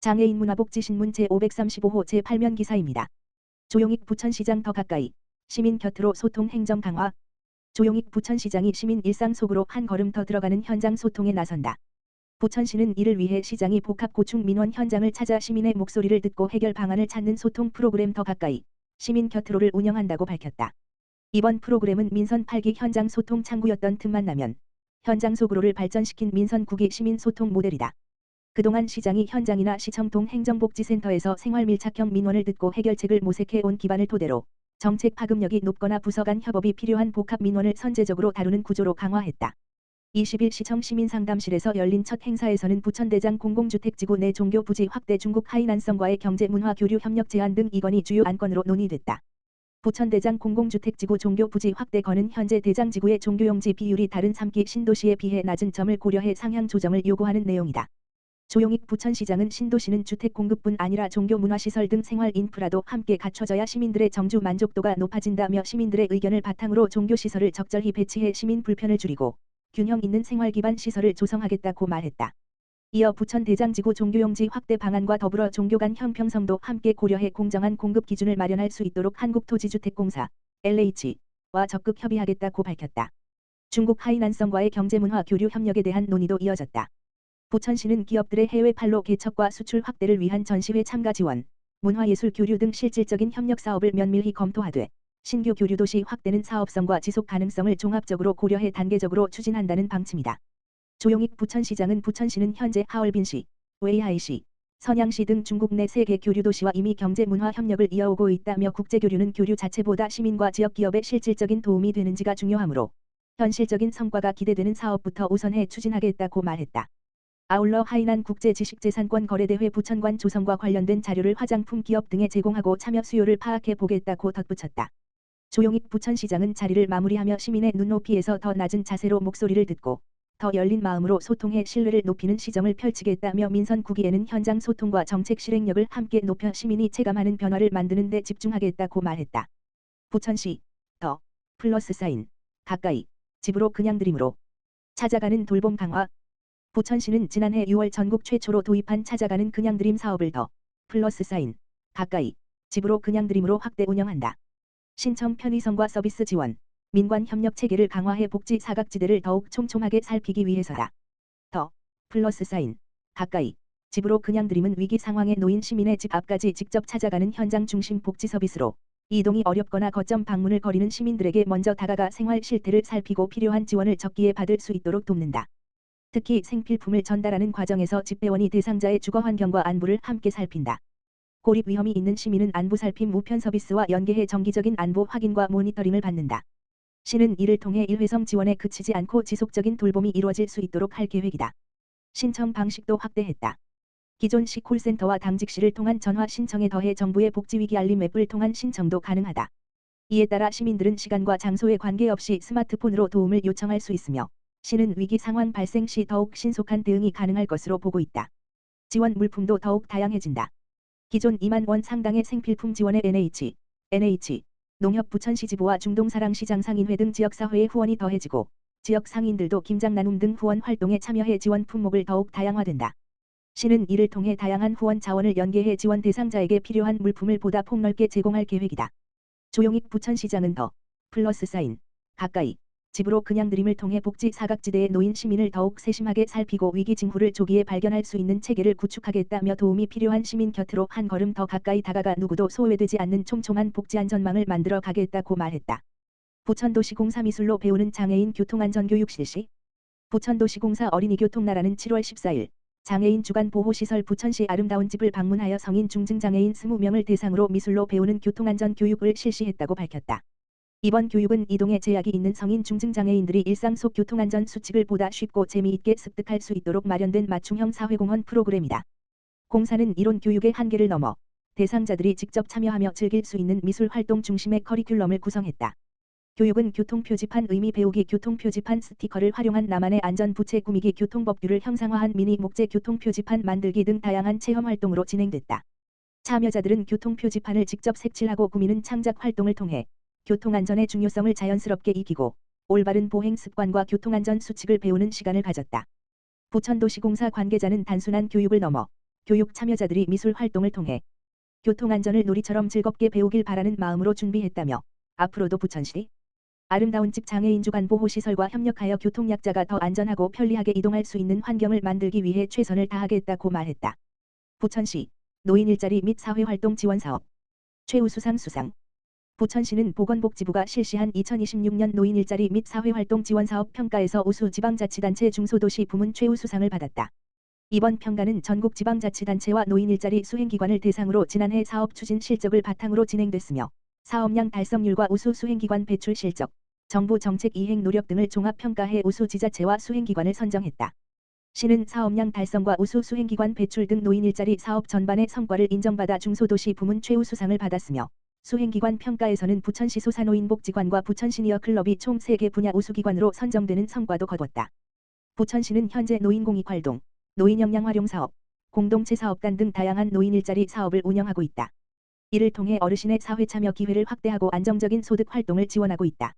장애인 문화복지신문 제535호 제8면 기사입니다. 조용익 부천시장 더 가까이 시민 곁으로 소통 행정 강화. 조용익 부천시장이 시민 일상 속으로 한 걸음 더 들어가는 현장 소통에 나선다. 부천시는 이를 위해 시장이 복합고충 민원 현장을 찾아 시민의 목소리를 듣고 해결 방안을 찾는 소통 프로그램 더 가까이 시민 곁으로를 운영한다고 밝혔다. 이번 프로그램은 민선 8기 현장 소통 창구였던 틈만 나면 현장 속으로를 발전시킨 민선 9기 시민 소통 모델이다. 그동안 시장이 현장이나 시청 동행정복지센터에서 생활 밀착형 민원을 듣고 해결책을 모색해 온 기반을 토대로 정책 파급력이 높거나 부서 간 협업이 필요한 복합 민원을 선제적으로 다루는 구조로 강화했다. 20일 시청 시민상담실에서 열린 첫 행사에서는 부천대장 공공주택지구 내 종교 부지 확대, 중국 하이난성과의 경제 문화 교류 협력 제한 등 이건이 주요 안건으로 논의됐다. 부천대장 공공주택지구 종교 부지 확대 건은 현재 대장지구의 종교용지 비율이 다른 3기 신도시에 비해 낮은 점을 고려해 상향 조정을 요구하는 내용이다. 조용익 부천시장은 신도시는 주택 공급뿐 아니라 종교 문화시설 등 생활 인프라도 함께 갖춰져야 시민들의 정주 만족도가 높아진다며 시민들의 의견을 바탕으로 종교시설을 적절히 배치해 시민 불편을 줄이고 균형 있는 생활 기반 시설을 조성하겠다고 말했다. 이어 부천 대장지구 종교용지 확대 방안과 더불어 종교 간 형평성도 함께 고려해 공정한 공급 기준을 마련할 수 있도록 한국토지주택공사 LH와 적극 협의하겠다고 밝혔다. 중국 하이난성과의 경제문화 교류 협력에 대한 논의도 이어졌다. 부천시는 기업들의 해외 판로 개척과 수출 확대를 위한 전시회 참가 지원, 문화예술 교류 등 실질적인 협력 사업을 면밀히 검토하되 신규 교류도시 확대는 사업성과 지속 가능성을 종합적으로 고려해 단계적으로 추진한다는 방침이다. 조용익 부천시장은 부천시는 현재 하얼빈시, 웨이하이시, 선양시 등 중국 내 3개 교류도시와 이미 경제문화 협력을 이어오고 있다며 국제교류는 교류 자체보다 시민과 지역기업의 실질적인 도움이 되는지가 중요하므로 현실적인 성과가 기대되는 사업부터 우선해 추진하겠다고 말했다. 아울러 하이난 국제지식재산권 거래대회 부천관 조성과 관련된 자료를 화장품 기업 등에 제공하고 참여 수요를 파악해 보겠다고 덧붙였다. 조용익 부천시장은 자리를 마무리하며 시민의 눈높이에서 더 낮은 자세로 목소리를 듣고 더 열린 마음으로 소통해 신뢰를 높이는 시정을 펼치겠다며 민선 9기에는 현장 소통과 정책 실행력을 함께 높여 시민이 체감하는 변화를 만드는 데 집중하겠다고 말했다. 부천시 더 플러스 사인 가까이 집으로 그냥 드림으로 찾아가는 돌봄 강화. 부천시는 지난해 6월 전국 최초로 도입한 찾아가는 그냥 드림 사업을 더 플러스 사인 가까이 집으로 그냥 드림으로 확대 운영한다. 신청 편의성과 서비스 지원, 민관 협력 체계를 강화해 복지 사각지대를 더욱 촘촘하게 살피기 위해서다. 더 플러스 사인 가까이 집으로 그냥 드림은 위기 상황에 놓인 시민의 집 앞까지 직접 찾아가는 현장 중심 복지 서비스로 이동이 어렵거나 거점 방문을 거리는 시민들에게 먼저 다가가 생활 실태를 살피고 필요한 지원을 적기에 받을 수 있도록 돕는다. 특히 생필품을 전달하는 과정에서 집배원이 대상자의 주거 환경과 안부를 함께 살핀다. 고립 위험이 있는 시민은 안부 살핌 우편 서비스와 연계해 정기적인 안부 확인과 모니터링을 받는다. 시는 이를 통해 일회성 지원에 그치지 않고 지속적인 돌봄이 이루어질 수 있도록 할 계획이다. 신청 방식도 확대했다. 기존 시 콜센터와 당직시를 통한 전화 신청에 더해 정부의 복지위기 알림 앱을 통한 신청도 가능하다. 이에 따라 시민들은 시간과 장소에 관계없이 스마트폰으로 도움을 요청할 수 있으며 시는 위기 상황 발생 시 더욱 신속한 대응이 가능할 것으로 보고 있다. 지원 물품도 더욱 다양해진다. 기존 2만 원 상당의 생필품 지원에 NH, 농협 부천시 지부와 중동사랑시장 상인회 등 지역사회의 후원이 더해지고 지역 상인들도 김장 나눔 등 후원 활동에 참여해 지원 품목을 더욱 다양화된다. 시는 이를 통해 다양한 후원 자원을 연계해 지원 대상자에게 필요한 물품을 보다 폭넓게 제공할 계획이다. 조용익 부천시장은 더 플러스 사인 가까이 집으로 그냥 드림을 통해 복지 사각지대에 놓인 시민을 더욱 세심하게 살피고 위기 징후를 조기에 발견할 수 있는 체계를 구축하겠다며 도움이 필요한 시민 곁으로 한 걸음 더 가까이 다가가 누구도 소외되지 않는 촘촘한 복지 안전망을 만들어 가겠다고 말했다. 부천도시공사 미술로 배우는 장애인 교통안전교육 실시. 부천도시공사 어린이교통나라는 7월 14일 장애인 주간 보호시설 부천시 아름다운 집을 방문하여 성인 중증장애인 20명을 대상으로 미술로 배우는 교통안전 교육을 실시했다고 밝혔다. 이번 교육은 이동에 제약이 있는 성인 중증장애인들이 일상 속 교통안전 수칙을 보다 쉽고 재미있게 습득할 수 있도록 마련된 맞춤형 사회공헌 프로그램이다. 공사는 이론 교육의 한계를 넘어 대상자들이 직접 참여하며 즐길 수 있는 미술 활동 중심의 커리큘럼을 구성했다. 교육은 교통표지판 의미 배우기, 교통표지판 스티커를 활용한 나만의 안전부채 꾸미기, 교통법규를 형상화한 미니 목재 교통표지판 만들기 등 다양한 체험 활동으로 진행됐다. 참여자들은 교통표지판을 직접 색칠하고 꾸미는 창작 활동을 통해 교통안전의 중요성을 자연스럽게 익히고 올바른 보행 습관과 교통안전 수칙을 배우는 시간을 가졌다. 부천도시공사 관계자는 단순한 교육을 넘어 교육 참여자들이 미술 활동을 통해 교통안전을 놀이처럼 즐겁게 배우길 바라는 마음으로 준비했다며 앞으로도 부천시 아름다운 집 장애인 주간 보호시설과 협력하여 교통약자가 더 안전하고 편리하게 이동할 수 있는 환경을 만들기 위해 최선을 다하겠다고 말했다. 부천시 노인 일자리 및 사회활동 지원사업 최우수상 수상. 부천시는 보건복지부가 실시한 2026년 노인 일자리 및 사회활동 지원사업 평가에서 우수 지방자치단체 중소도시 부문 최우수상을 받았다. 이번 평가는 전국 지방자치단체와 노인 일자리 수행기관을 대상으로 지난해 사업 추진 실적을 바탕으로 진행됐으며 사업량 달성률과 우수 수행기관 배출 실적, 정부 정책 이행 노력 등을 종합평가해 우수 지자체와 수행기관을 선정했다. 시는 사업량 달성과 우수 수행기관 배출 등 노인 일자리 사업 전반의 성과를 인정받아 중소도시 부문 최우수상을 받았으며 수행기관 평가에서는 부천시 소사노인복지관과 부천시니어클럽이 총 3개 분야 우수기관으로 선정되는 성과도 거뒀다. 부천시는 현재 노인공익활동, 노인역량활용사업, 공동체 사업단 등 다양한 노인 일자리 사업을 운영하고 있다. 이를 통해 어르신의 사회참여 기회를 확대하고 안정적인 소득 활동을 지원하고 있다.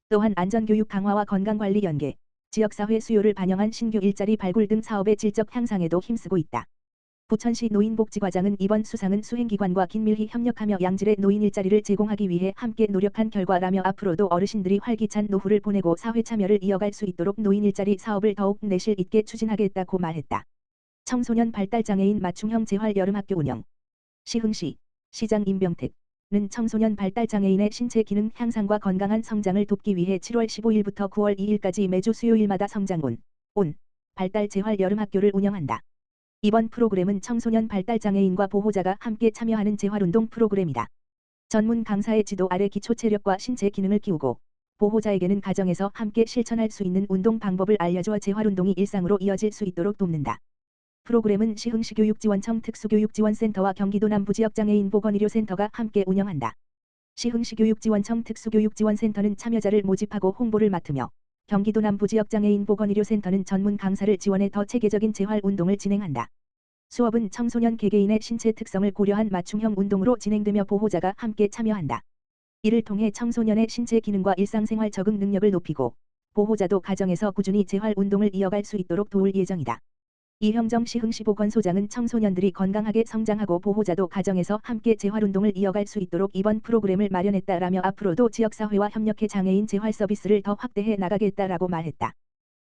또한 안전교육 강화와 건강관리 연계, 지역사회 수요를 반영한 신규 일자리 발굴 등 사업의 질적 향상에도 힘쓰고 있다. 부천시 노인복지과장은 이번 수상은 수행기관과 긴밀히 협력하며 양질의 노인 일자리를 제공하기 위해 함께 노력한 결과라며 앞으로도 어르신들이 활기찬 노후를 보내고 사회참여를 이어갈 수 있도록 노인 일자리 사업을 더욱 내실 있게 추진하겠다고 말했다. 청소년 발달장애인 맞춤형 재활 여름학교 운영. 시흥시 시장 임병택는 청소년 발달장애인의 신체 기능 향상과 건강한 성장을 돕기 위해 7월 15일부터 9월 2일까지 매주 수요일마다 성장온 발달 재활 여름학교를 운영한다. 이번 프로그램은 청소년 발달장애인과 보호자가 함께 참여하는 재활운동 프로그램이다. 전문 강사의 지도 아래 기초 체력과 신체 기능을 키우고 보호자에게는 가정에서 함께 실천할 수 있는 운동 방법을 알려줘 재활운동이 일상으로 이어질 수 있도록 돕는다. 프로그램은 시흥시 교육지원청 특수교육지원센터와 경기도 남부지역장애인 보건의료센터가 함께 운영한다. 시흥시 교육지원청 특수교육지원센터는 참여자를 모집하고 홍보를 맡으며 경기도 남부지역장애인 보건의료센터는 전문 강사를 지원해 더 체계적인 재활운동을 진행한다. 수업은 청소년 개개인의 신체 특성을 고려한 맞춤형 운동으로 진행되며 보호자가 함께 참여한다. 이를 통해 청소년의 신체 기능과 일상생활 적응 능력을 높이고 보호자도 가정에서 꾸준히 재활운동을 이어갈 수 있도록 도울 예정이다. 이형정 시흥시 보건소장은 청소년들이 건강하게 성장하고 보호자도 가정에서 함께 재활운동을 이어갈 수 있도록 이번 프로그램을 마련했다라며 앞으로도 지역사회와 협력해 장애인 재활 서비스를 더 확대해 나가겠다라고 말했다.